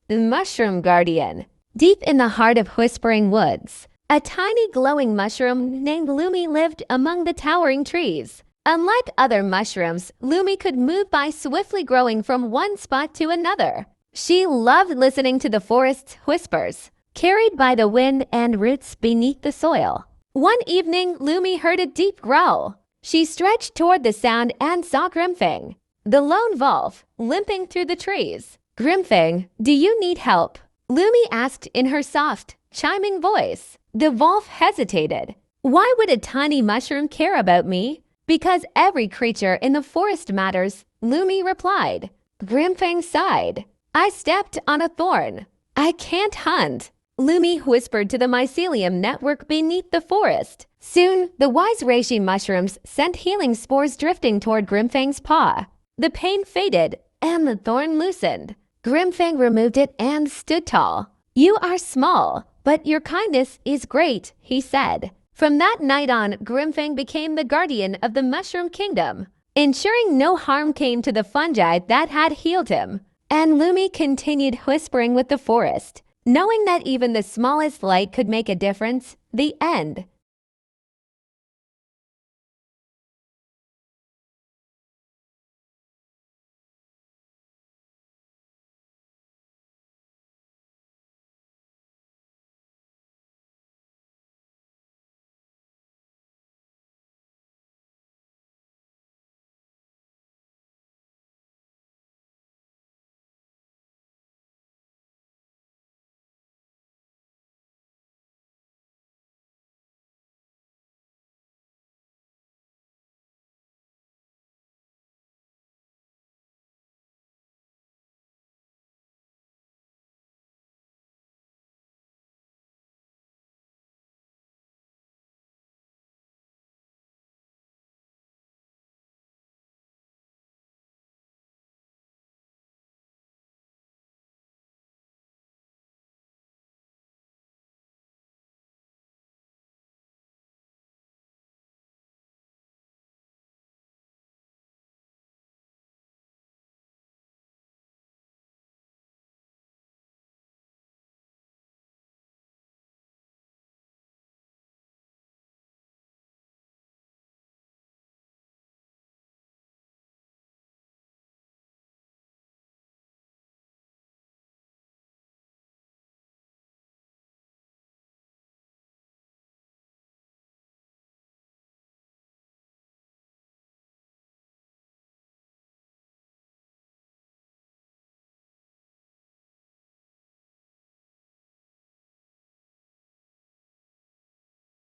The Mushroom Guardian. Deep in the heart of Whispering Woods, a tiny glowing mushroom named Lumi lived among the towering trees. Unlike other mushrooms, Lumi could move by swiftly growing from one spot to another. She loved listening to the forest's whispers, carried by the wind and roots beneath the soil. One evening, Lumi heard a deep growl. She stretched toward the sound and saw Grimfang, the lone wolf, limping through the trees. "Grimfang, do you need help?" Lumi asked in her soft, chiming voice. The wolf hesitated. "Why would a tiny mushroom care about me?" "Because every creature in the forest matters," Lumi replied. Grimfang sighed. "I stepped on a thorn. I can't hunt." Lumi whispered to the mycelium network beneath the forest. Soon, the wise reishi mushrooms sent healing spores drifting toward Grimfang's paw. The pain faded, and the thorn loosened. Grimfang removed it and stood tall. "You are small, but your kindness is great," he said. From that night on, Grimfang became the guardian of the Mushroom Kingdom, ensuring no harm came to the fungi that had healed him. And Lumi continued whispering with the forest, knowing that even the smallest light could make a difference. The end.